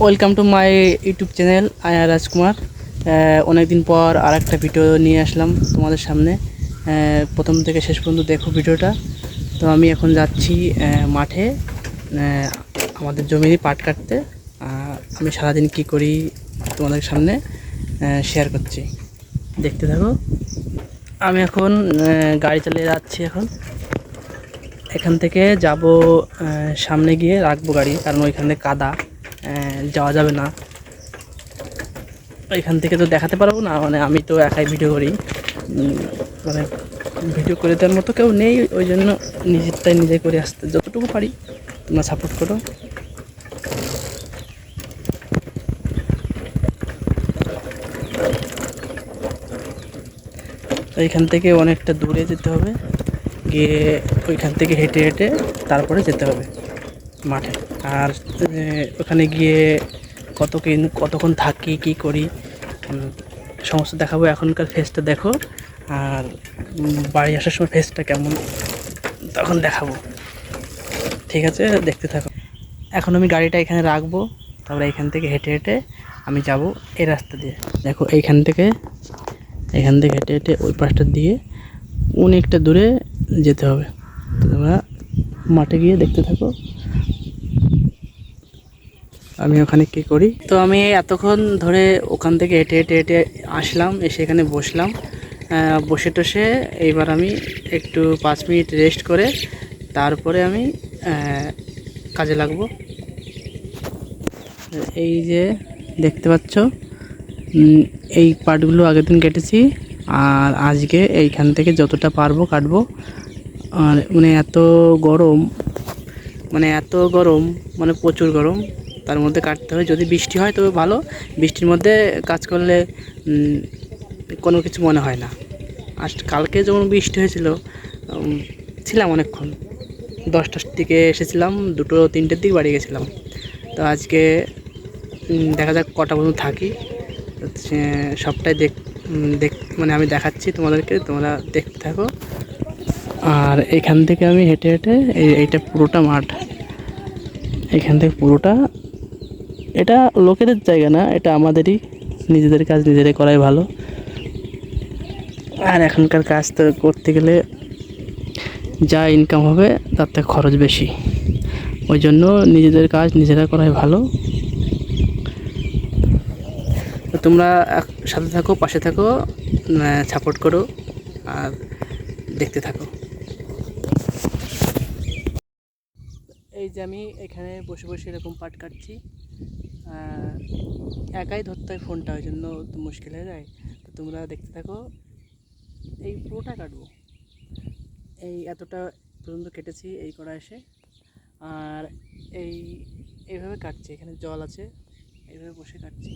Welcome to my YouTube channel আয়া রাজকুমার। অনেকদিন পর আর একটা ভিডিও নিয়ে আসলাম তোমাদের সামনে। প্রথম থেকে শেষ পর্যন্ত দেখো ভিডিওটা। তো আমি এখন যাচ্ছি মাঠে আমাদের জমিরই পাট কাটতে। আমি সারাদিন কি করি তোমাদের সামনে শেয়ার করছি, দেখতে থাকো। আমি এখন গাড়ি চালিয়ে যাচ্ছি। এখান থেকে যাব, সামনে গিয়ে রাখবো গাড়ি, কারণ ওইখানে কাদা, যাওয়া যাবে না। এখান থেকে তো দেখাতে পারবো না, মানে আমি তো একাই ভিডিও করি, মানে ভিডিও করে দেওয়ার মতো কেউ নেই, ওই জন্য নিজেরটাই নিজে করে আসতে যতটুকু পারি তোমরা সাপোর্ট করো। এইখান থেকে অনেকটা দূরে যেতে হবে, গিয়ে ওইখান থেকে হেঁটে হেঁটে তারপরে যেতে হবে মাঠে। আর ওখানে গিয়ে কতক্ষণ থাকি, কি করি, সমস্ত দেখাবো। এখনকার ফেসটা দেখো, আর বাড়ি আসার সময় ফেসটা কেমন তখন দেখাবো। ঠিক আছে, দেখতে থাকো। এখন আমি গাড়িটা এখানে রাখবো, তারপরে এখান থেকে হেঁটে হেঁটে আমি যাব এই রাস্তা দিয়ে। দেখো এখান থেকে হেঁটে হেঁটে ওই পাশটা দিয়ে অনেকটা দূরে যেতে হবে। তো তোমরা মাঠে গিয়ে দেখতে থাকো আমি ওখানে কী করি। তো আমি এতক্ষণ ধরে ওখান থেকে হেঁটে হেঁটে হেঁটে আসলাম, এসে এখানে বসলাম। বসে টসে এইবার আমি একটু 5 মিনিট রেস্ট করে তারপরে আমি কাজে লাগবো। এই যে দেখতে পাচ্ছ, এই পাটগুলো আগের দিন কেটেছি, আর আজকে এইখান থেকে যতটা পারবো কাটবো। আর মানে এত গরম, মানে প্রচুর গরম, তার মধ্যে কাটতে হয়। যদি বৃষ্টি হয় তবে ভালো, বৃষ্টির মধ্যে কাজ করলে কোনো কিছু মনে হয় না। আজ কালকে যখন বৃষ্টি হয়েছিল, ছিলাম অনেকক্ষণ, 10টার দিকে এসেছিলাম, 2-3টের দিকে বাড়ি গেছিলাম। তো আজকে দেখা যাক কটা পর্যন্ত থাকি। সবটাই মানে আমি দেখাচ্ছি তোমাদেরকে, তোমরা দেখতে থাকো। আর এখান থেকে আমি হেঁটে হেঁটে এইটা পুরোটা মাঠ, এখান থেকে পুরোটা, এটা লোকেদের জায়গা না, এটা আমাদেরই, নিজেদের কাজ নিজেরাই করাই ভালো। আর এখনকার কাজ তো করতে গেলে যা ইনকাম হবে তার থেকে খরচ বেশি, ওই জন্য নিজেদের কাজ নিজেরা করাই ভালো। তো তোমরা সাথে থাকো, পাশে থাকো, সাপোর্ট করো আর দেখতে থাকো। এই যে আমি এখানে বসে বসে এরকম পাট কাটছি, একাই ধরতে হয় ফোনটা, ওই জন্য তো মুশকিল হয়ে যায়। তো তোমরা দেখতে থাকো, এই পুরোটা কাটবো, এতটা পর্যন্ত কেটেছি এই করা এসে। আর এইভাবে কাটছি, এখানে জল আছে, এইভাবে বসে কাটছি।